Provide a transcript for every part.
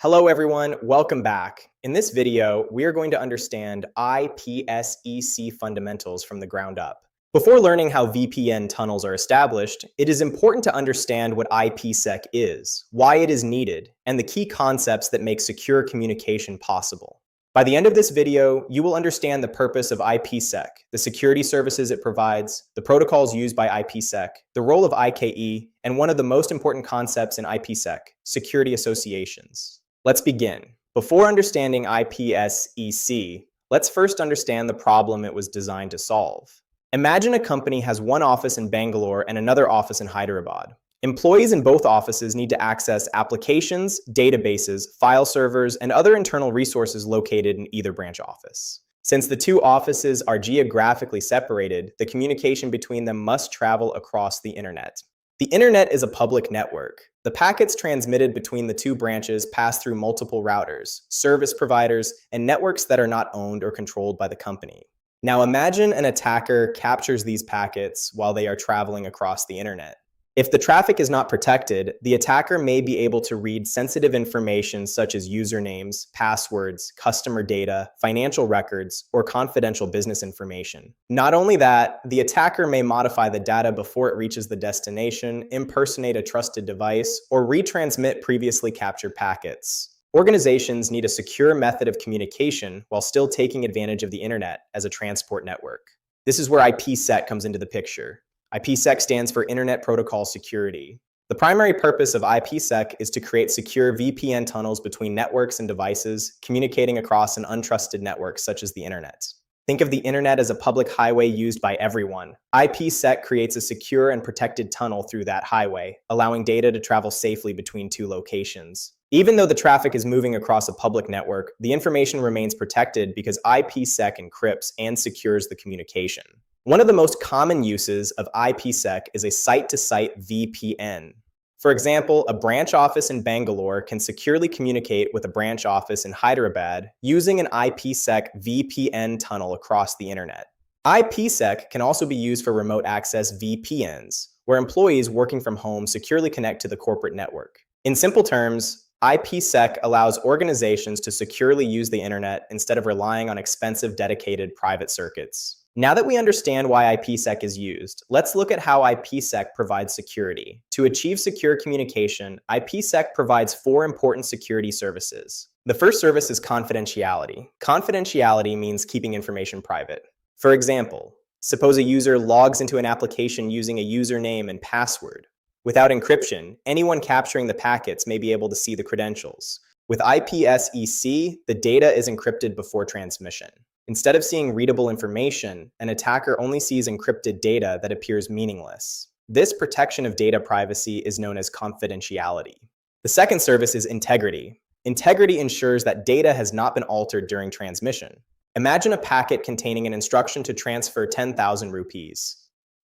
Hello everyone, welcome back. In this video, we are going to understand IPSec fundamentals from the ground up. Before learning how VPN tunnels are established, it is important to understand what IPSec is, why it is needed, and the key concepts that make secure communication possible. By the end of this video, you will understand the purpose of IPSec, the security services it provides, the protocols used by IPSec, the role of IKE, and one of the most important concepts in IPSec, security associations. Let's begin. Before understanding IPSec, let's first understand the problem it was designed to solve. Imagine a company has one office in Bangalore and another office in Hyderabad. Employees in both offices need to access applications, databases, file servers, and other internal resources located in either branch office. Since the two offices are geographically separated, the communication between them must travel across the internet. The internet is a public network. The packets transmitted between the two branches pass through multiple routers, service providers, and networks that are not owned or controlled by the company. Now imagine an attacker captures these packets while they are traveling across the internet. If the traffic is not protected, the attacker may be able to read sensitive information such as usernames, passwords, customer data, financial records, or confidential business information. Not only that, the attacker may modify the data before it reaches the destination, impersonate a trusted device, or retransmit previously captured packets. Organizations need a secure method of communication while still taking advantage of the internet as a transport network. This is where IPSec comes into the picture. IPSec stands for Internet Protocol Security. The primary purpose of IPSec is to create secure VPN tunnels between networks and devices communicating across an untrusted network such as the internet. Think of the internet as a public highway used by everyone. IPSec creates a secure and protected tunnel through that highway, allowing data to travel safely between two locations. Even though the traffic is moving across a public network, the information remains protected because IPSec encrypts and secures the communication. One of the most common uses of IPSec is a site-to-site VPN. For example, a branch office in Bangalore can securely communicate with a branch office in Hyderabad using an IPSec VPN tunnel across the internet. IPSec can also be used for remote access VPNs, where employees working from home securely connect to the corporate network. In simple terms, IPSec allows organizations to securely use the internet instead of relying on expensive dedicated private circuits. Now that we understand why IPSec is used, let's look at how IPSec provides security. To achieve secure communication, IPSec provides 4 important security services. The first service is confidentiality. Confidentiality means keeping information private. For example, suppose a user logs into an application using a username and password. Without encryption, anyone capturing the packets may be able to see the credentials. With IPSec, the data is encrypted before transmission. Instead of seeing readable information, an attacker only sees encrypted data that appears meaningless. This protection of data privacy is known as confidentiality. The second service is integrity. Integrity ensures that data has not been altered during transmission. Imagine a packet containing an instruction to transfer 10,000 rupees.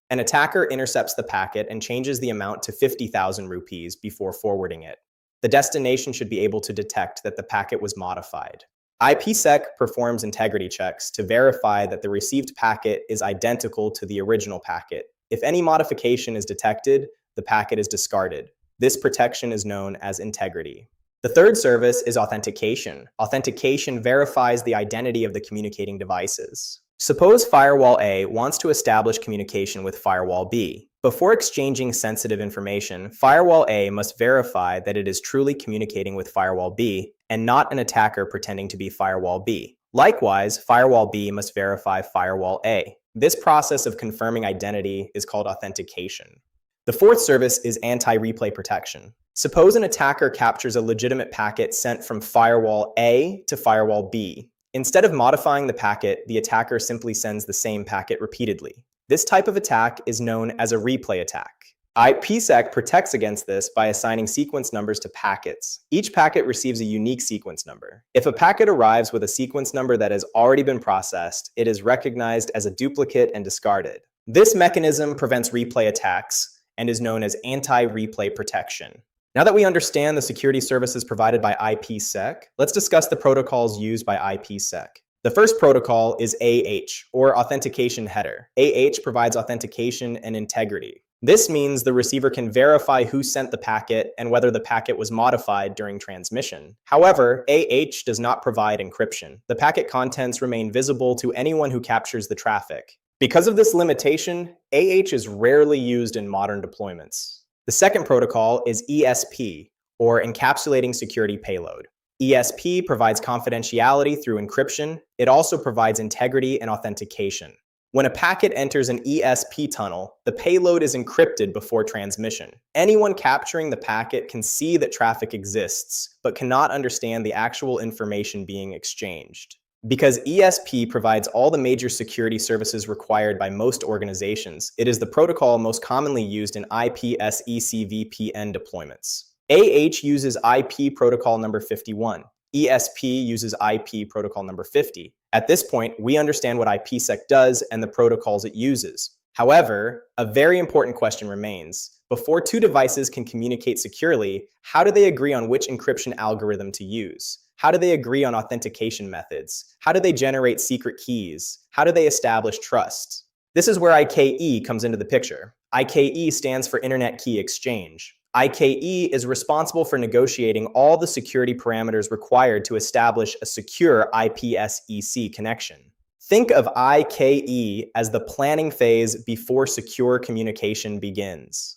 An attacker intercepts the packet and changes the amount to 50,000 rupees before forwarding it. The destination should be able to detect that the packet was modified. IPSec performs integrity checks to verify that the received packet is identical to the original packet. If any modification is detected, the packet is discarded. This protection is known as integrity. The third service is authentication. Authentication verifies the identity of the communicating devices. Suppose Firewall A wants to establish communication with Firewall B. Before exchanging sensitive information, Firewall A must verify that it is truly communicating with Firewall B and not an attacker pretending to be Firewall B. Likewise, Firewall B must verify Firewall A. This process of confirming identity is called authentication. The fourth service is anti-replay protection. Suppose an attacker captures a legitimate packet sent from Firewall A to Firewall B. Instead of modifying the packet, the attacker simply sends the same packet repeatedly. This type of attack is known as a replay attack. IPSec protects against this by assigning sequence numbers to packets. Each packet receives a unique sequence number. If a packet arrives with a sequence number that has already been processed, it is recognized as a duplicate and discarded. This mechanism prevents replay attacks and is known as anti-replay protection. Now that we understand the security services provided by IPSec, let's discuss the protocols used by IPSec. The first protocol is AH, or Authentication Header. AH provides authentication and integrity. This means the receiver can verify who sent the packet and whether the packet was modified during transmission. However, AH does not provide encryption. The packet contents remain visible to anyone who captures the traffic. Because of this limitation, AH is rarely used in modern deployments. The second protocol is ESP, or Encapsulating Security Payload. ESP provides confidentiality through encryption. It also provides integrity and authentication. When a packet enters an ESP tunnel, the payload is encrypted before transmission. Anyone capturing the packet can see that traffic exists, but cannot understand the actual information being exchanged. Because ESP provides all the major security services required by most organizations, it is the protocol most commonly used in IPSec VPN deployments. AH uses IP protocol number 51. ESP uses IP protocol number 50. At this point, we understand what IPSec does and the protocols it uses. However, a very important question remains. Before two devices can communicate securely, how do they agree on which encryption algorithm to use? How do they agree on authentication methods? How do they generate secret keys? How do they establish trust? This is where IKE comes into the picture. IKE stands for Internet Key Exchange. IKE is responsible for negotiating all the security parameters required to establish a secure IPSec connection. Think of IKE as the planning phase before secure communication begins.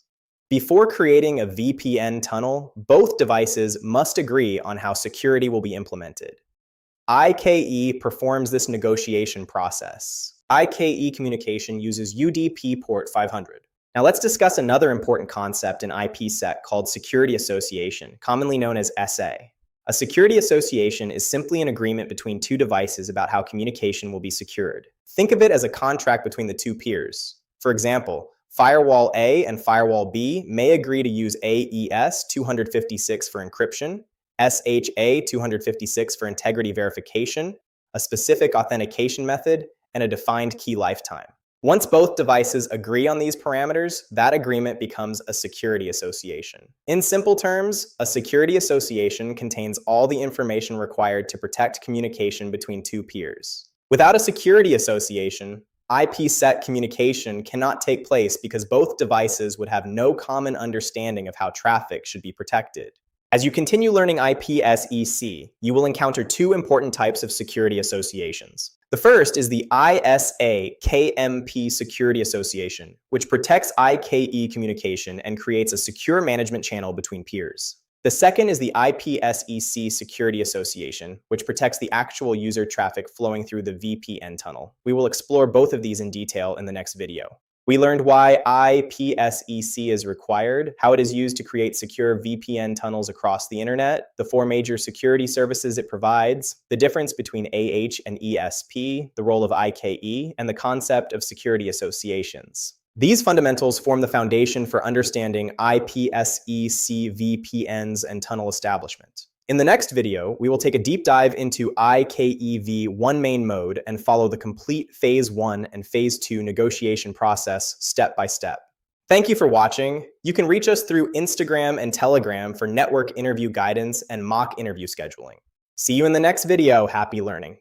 Before creating a VPN tunnel, both devices must agree on how security will be implemented. IKE performs this negotiation process. IKE communication uses UDP port 500. Now let's discuss another important concept in IPSec called security association, commonly known as SA. A security association is simply an agreement between two devices about how communication will be secured. Think of it as a contract between the two peers. For example, Firewall A and Firewall B may agree to use AES 256 for encryption, SHA 256 for integrity verification, a specific authentication method, and a defined key lifetime. Once both devices agree on these parameters, that agreement becomes a security association. In simple terms, a security association contains all the information required to protect communication between two peers. Without a security association, IPSec communication cannot take place because both devices would have no common understanding of how traffic should be protected. As you continue learning IPSec, you will encounter two important types of security associations. The first is the ISA-KMP Security Association, which protects IKE communication and creates a secure management channel between peers. The second is the IPSec Security Association, which protects the actual user traffic flowing through the VPN tunnel. We will explore both of these in detail in the next video. We learned why IPSec is required, how it is used to create secure VPN tunnels across the internet, the four major security services it provides, the difference between AH and ESP, the role of IKE, and the concept of security associations. These fundamentals form the foundation for understanding IPSec VPNs and tunnel establishment. In the next video, we will take a deep dive into IKEV one main mode and follow the complete Phase 1 and Phase 2 negotiation process step by step. Thank you for watching. You can reach us through Instagram and Telegram for network interview guidance and mock interview scheduling. See you in the next video. Happy learning.